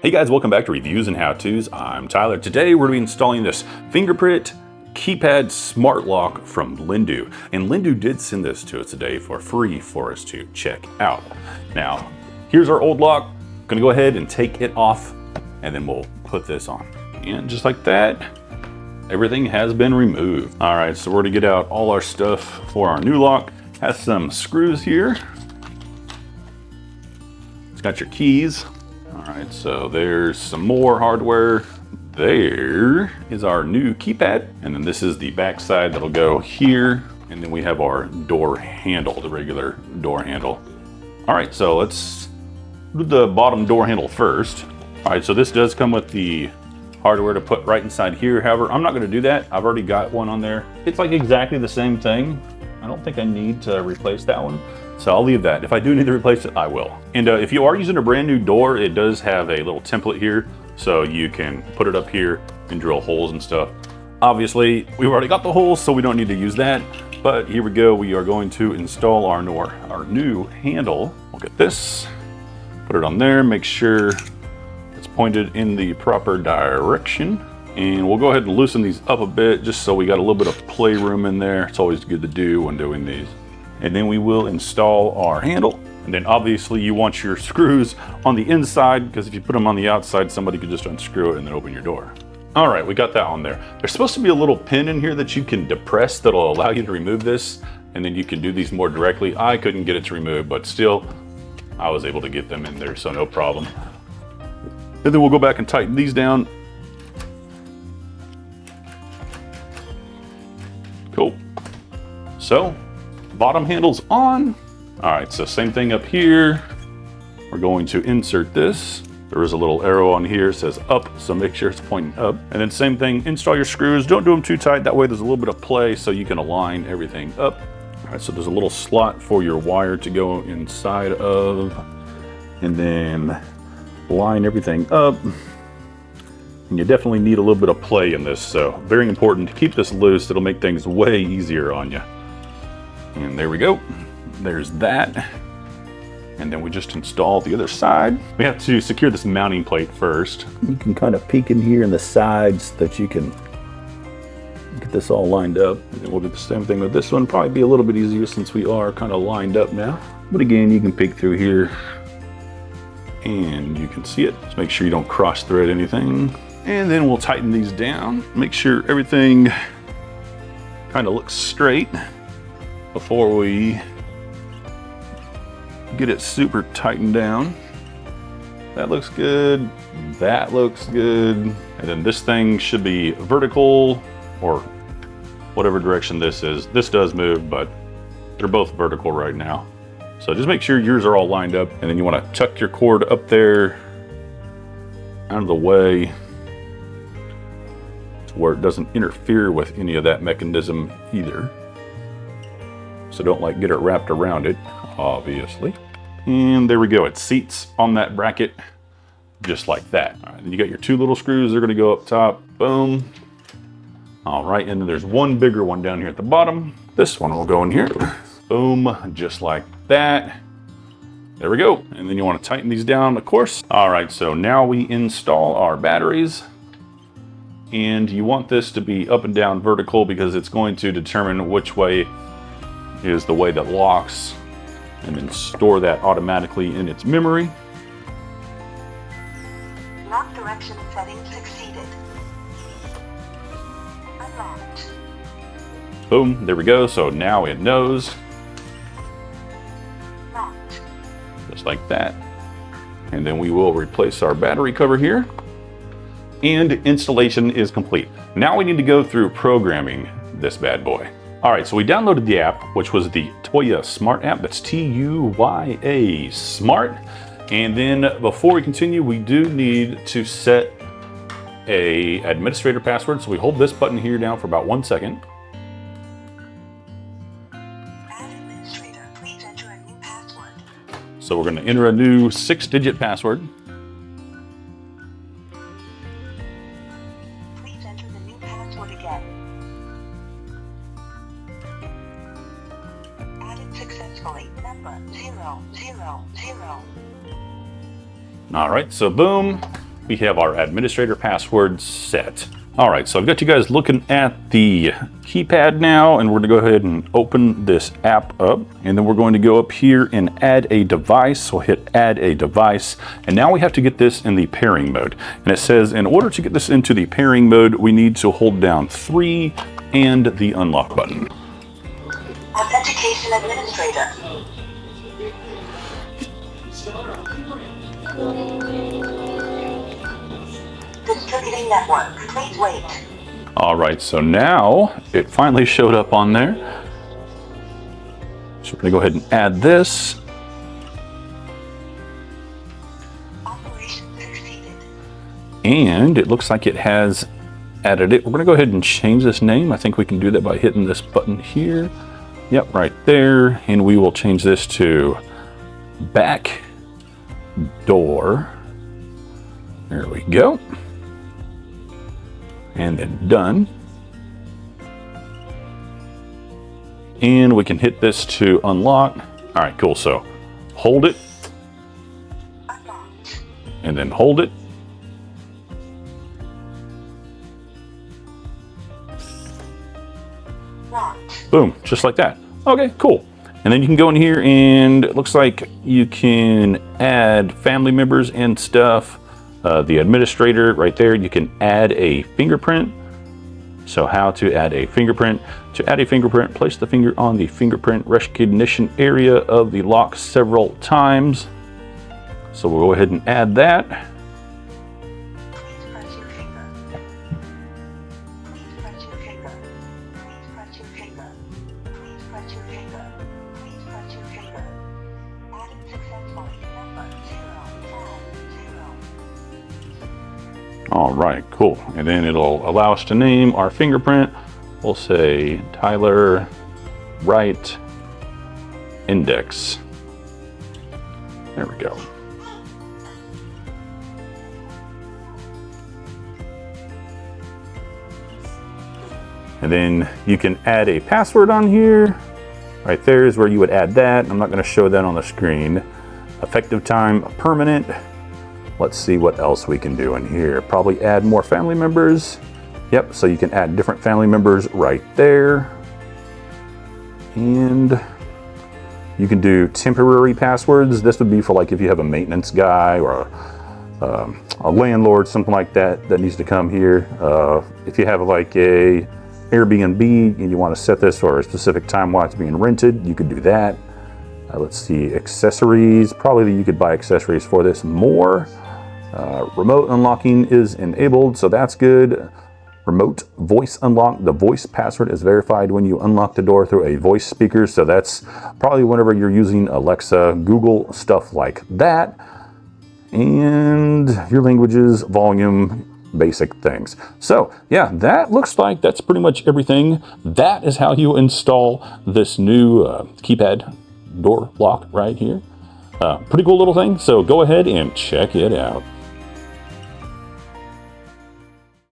Hey guys, welcome back to Reviews and How-Tos. I'm Tyler. Today we're going to be installing this Fingerprint keypad smart lock from LNDU. And LNDU did send this to us today for free for us to check out. Now, here's our old lock. I'm going to go ahead and take it off and then we'll put this on. And just like that, everything has been removed. All right, so we're going to get out all our stuff for our new lock. Has some screws here. It's got your keys. All right, so there's some more hardware. There is our new keypad. And then this is the back side that'll go here. And then we have our door handle, the regular door handle. All right, so let's do the bottom door handle first. All right, so this does come with the hardware to put right inside here. However, I'm not gonna do that. I've already got one on there. It's like exactly the same thing. I don't think I need to replace that one. So I'll leave that. If I do need to replace it, I will. And if you are using a brand new door, it does have a little template here. So you can put it up here and drill holes and stuff. Obviously, we've already got the holes, so we don't need to use that. But here we go. We are going to install our new handle. We'll get this, put it on there, make sure it's pointed in the proper direction. And we'll go ahead and loosen these up a bit just so we got a little bit of playroom in there. It's always good to do when doing these. And then we will install our handle. And then obviously you want your screws on the inside, because if you put them on the outside, somebody could just unscrew it and then open your door. All right, we got that on there. There's supposed to be a little pin in here that you can depress that'll allow you to remove this. And then you can do these more directly. I couldn't get it to remove, but still I was able to get them in there, so no problem. And then we'll go back and tighten these down. Cool. So, bottom handle's on. All right, so same thing up here. We're going to insert this. There is a little arrow on here, it says up, so make sure it's pointing up. And then same thing, install your screws. Don't do them too tight, that way there's a little bit of play so you can align everything up. All right, so there's a little slot for your wire to go inside of, and then line everything up. And you definitely need a little bit of play in this, so very important to keep this loose. It'll make things way easier on you. And there we go. There's that. And then we just install the other side. We have to secure this mounting plate first. You can kind of peek in here in the sides so that you can get this all lined up. And then we'll do the same thing with this one. Probably be a little bit easier since we are kind of lined up now. But again, you can peek through here and you can see it. Just make sure you don't cross thread anything. And then we'll tighten these down. Make sure everything kind of looks straight before we get it super tightened down. That looks good. That looks good. And then this thing should be vertical or whatever direction this is. This does move, but they're both vertical right now. So just make sure yours are all lined up, and then you want to tuck your cord up there out of the way to where it doesn't interfere with any of that mechanism either. So don't like get it wrapped around it, obviously. And there we go, it seats on that bracket just like that. All right, then you got your two little screws, they're gonna go up top, boom. All right, and then there's one bigger one down here at the bottom. This one will go in here, boom, just like that. There we go. And then you wanna tighten these down, of course. All right, so now we install our batteries. And you want this to be up and down vertical because it's going to determine which way is the way that locks, and then store that automatically in its memory. Lock direction settings succeeded. Unlocked. Boom, there we go. So now it knows. Locked. Just like that. And then we will replace our battery cover here. And installation is complete. Now we need to go through programming this bad boy. All right, so we downloaded the app, which was the TUYA Smart app. That's TUYA Smart. And then before we continue, we do need to set a administrator password. So we hold this button here down for about 1 second. Add administrator, please enter a new password. So we're gonna enter a new 6-digit password. Please enter the new password again. Successfully, number 000. All right, so boom, we have our administrator password set. All right, so I've got you guys looking at the keypad now, and we're gonna go ahead and open this app up, and then we're going to go up here and add a device. So hit add a device, and now we have to get this in the pairing mode. And it says in order to get this into the pairing mode, we need to hold down 3 and the unlock button. Authentication administrator. Distributing network. Please wait. All right, so now it finally showed up on there. So we're gonna go ahead and add this. Operation succeeded. And it looks like it has added it. We're gonna go ahead and change this name. I think we can do that by hitting this button here. Yep, right there. And we will change this to back door. There we go. And then done. And we can hit this to unlock. All right, cool. So hold it. Unlocked. And then hold it. Locked. Boom, just like that. Okay, cool. And then you can go in here and it looks like you can add family members and stuff. The administrator right there, you can add a fingerprint. So how to add a fingerprint. To add a fingerprint, place the finger on the fingerprint recognition area of the lock several times. So we'll go ahead and add that. Please press your finger. Please press your finger. Please press your finger. Please press your finger. Please press your finger. Added successfully. Number 050. All right, cool. And then it'll allow us to name our fingerprint. We'll say Tyler Wright Index. There we go. And then you can add a password on here. Right there is where you would add that. I'm not going to show that on the screen. Effective time permanent. Let's see what else we can do in here. Probably add more family members. Yep, so you can add different family members right there. And you can do temporary passwords. This would be for like if you have a maintenance guy or a landlord, something like that, that needs to come here. If you have like a Airbnb and you want to set this for a specific time while it's being rented, you could do that. Let's see, accessories. Probably you could buy accessories for this more. Remote unlocking is enabled, so that's good. Remote voice unlock. The voice password is verified when you unlock the door through a voice speaker. So that's probably whenever you're using Alexa, Google, stuff like that. And your languages, volume, basic things. So yeah, that looks like that's pretty much everything. That is how you install this new keypad door lock right here. Pretty cool little thing. So go ahead and check it out.